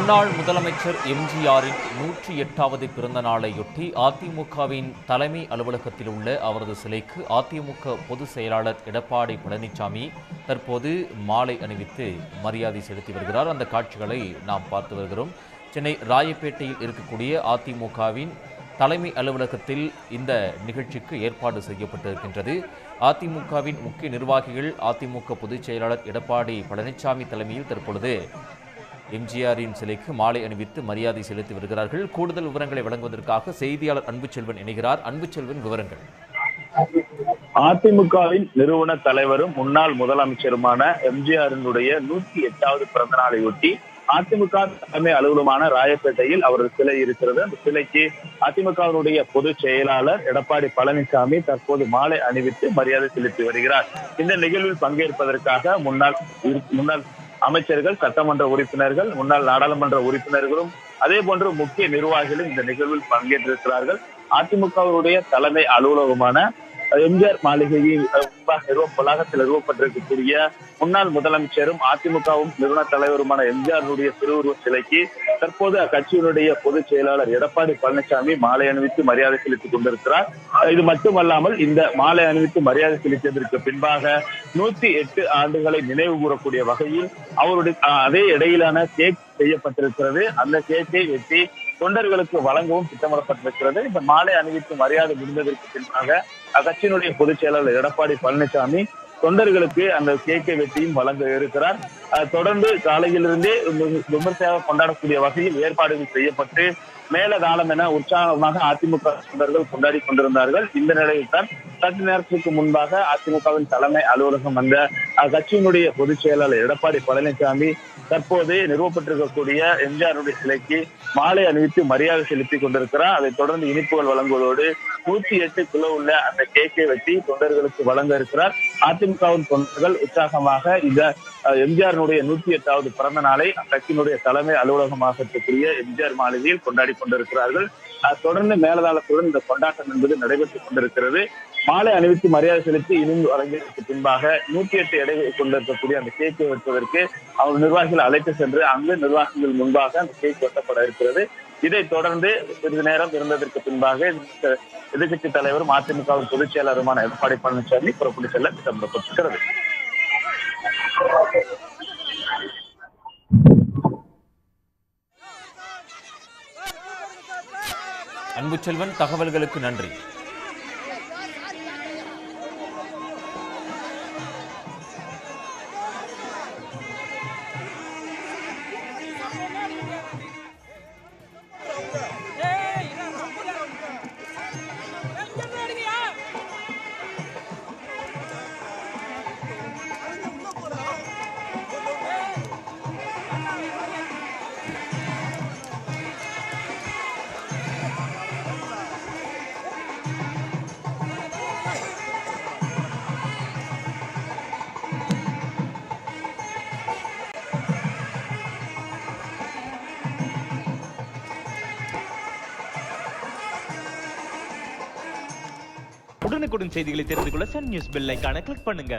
முன்னாள் முதலமைச்சர் எம்ஜிஆரின் 108வது பிறந்த நாளையொட்டி அதிமுகவின் தலைமை அலுவலகத்தில் உள்ள அவரது சிலைக்கு அதிமுக பொதுச் செயலாளர் எடப்பாடி பழனிசாமி தற்போது மாலை அணிவித்து மரியாதை செலுத்தி வருகிறார். அந்த காட்சிகளை நாம் பார்த்து வருகிறோம். சென்னை ராயப்பேட்டையில் இருக்கக்கூடிய அதிமுகவின் தலைமை அலுவலகத்தில் இந்த நிகழ்ச்சிக்கு ஏற்பாடு செய்யப்பட்டிருக்கின்றது. அதிமுகவின் முக்கிய நிர்வாகிகள், அதிமுக பொதுச் செயலாளர் எடப்பாடி பழனிசாமி தலைமையில் தற்பொழுது எம்ஜிஆரின் சிலைக்கு மாலை அணிவித்து மரியாதை செலுத்தி வருகிறார்கள். கூடுதல் விவரங்களை வழங்குவதற்காக செய்தியாளர் அன்புச்செல்வன் இணைகிறார். அன்புச்செல்வன், விவரங்கள். அதிமுகவின் நிறுவன தலைவரும் முன்னாள் முதலமைச்சருமான எம்ஜிஆரினுடைய 108வது பிறந்த நாளையொட்டி அதிமுக தலைமை அலுவலகமான ராயப்பேட்டையில் அவரது சிலை இருக்கிறது. அந்த சிலைக்கு அதிமுகவினுடைய பொதுச் செயலாளர் எடப்பாடி பழனிசாமி தற்போது மாலை அணிவித்து மரியாதை செலுத்தி வருகிறார். இந்த நிகழ்வில் பங்கேற்பதற்காக முன்னாள் அமைச்சர்கள், சட்டமன்ற உறுப்பினர்கள், முன்னாள் நாடாளுமன்ற உறுப்பினர்களும் அதே போன்று முக்கிய நிர்வாகிகளும் இந்த நிகழ்வில் பங்கேற்றிருக்கிறார்கள். அதிமுகவினுடைய தலைமை அலுவலகமான எம்ஜிஆர் மாளிகையில் வளாகத்தில் நிறுவப்பட்டிருக்கக்கூடிய முன்னாள் முதலமைச்சரும் அதிமுகவும் நிறுவன தலைவருமான எம்ஜிஆருடைய திருவுருவ சிலைக்கு தற்போது அக்கட்சியினுடைய பொதுச் செயலாளர் எடப்பாடி பழனிசாமி மாலை அணிவித்து மரியாதை செலுத்திக் கொண்டிருக்கிறார். இது மட்டுமல்லாமல் இந்த மாலை அணிவித்து மரியாதை செலுத்தியதற்கு பின்பாக 108 ஆண்டுகளை நினைவு கூறக்கூடிய வகையில் அவருடைய அதே இடையிலான கேக் செய்யப்பட்டிருக்கிறது. அந்த கேக்கை வெட்டி தொண்டர்களுக்கு வழங்கவும் திட்டமிடப்பட்டிருக்கிறது. இந்த மாலை அணிவித்து மரியாதை முடிந்ததற்கு பின்பாக அக்கட்சியினுடைய பொதுச் செயலாளர் எடப்பாடி பழனிசாமி தொண்டர்களுக்கு அந்த கேக்கை வெட்டியும் வழங்க இருக்கிறார். தொடர்ந்து காலையிலிருந்தே விமர்சையாக கொண்டாடக்கூடிய வகையில் ஏற்பாடுகள் செய்யப்பட்டு மேலதாளம் என உற்சாகமாக அதிமுக தொண்டர்கள் கொண்டாடி கொண்டிருந்தார்கள். இந்த நிலையில் தான் சற்று நேரத்திற்கு முன்பாக அதிமுகவின் தலைமை அலுவலகம் வந்த அக்கட்சியினுடைய பொதுச் செயலாளர் எடப்பாடி பழனிசாமி தற்போது நிறுவப்பட்டிருக்கக்கூடிய எம்ஜிஆருடைய சிலைக்கு மாலை அணிவித்து மரியாதை செலுத்திக் கொண்டிருக்கிறார். அதைத் தொடர்ந்து இனிப்புகள் வழங்குவதோடு 108 கிலோ உள்ள அந்த கேக்கை வெட்டி தொண்டர்களுக்கு வழங்க இருக்கிறார். அதிமுகவின் தொண்டர்கள் உற்சாகமாக இந்த எம்ஜிஆருடைய 108வது பிறந்த நாளை அக்கட்சியினுடைய தலைமை அலுவலகமாக இருக்கக்கூடிய எம்ஜிஆர் மாளிகையில் கொண்டாடி கொண்டிருக்கிறார்கள். தொடர்ந்து மேலதாளத்துடன் இந்த கொண்டாட்டம் என்பது நடைபெற்றுக் கொண்டிருக்கிறது. மாலை அணிவித்து மரியாதை செலுத்தி இனிந்து வழங்கியதற்கு பின்பாக 108 எடைகளை கொண்டிருக்கக்கூடிய அந்த கேக்கை வெட்டுவதற்கு அவர் நிர்வாகிகள் அழைத்து சென்று அங்கு நிர்வாகிகள் முன்பாக அந்த கேக் வெட்டப்பட இருக்கிறது. இதைத் தொடர்ந்து சிறிது நேரம் இருந்ததற்கு பின்பாக எதிர்கட்சி தலைவரும் அதிமுகவின் பொதுச் செயலாளருமான எடப்பாடி பழனிசாமி புறப்பட்டு செல்ல திட்டமிடப்பட்டிருக்கிறது. அன்புச்செல்வன், தகவல்களுக்கு நன்றி. உடனுக்குடன் செய்திகளை தெரிந்து கொள்ள சன் நியூஸ் பெல் ஐகானை கிளிக் பண்ணுங்க.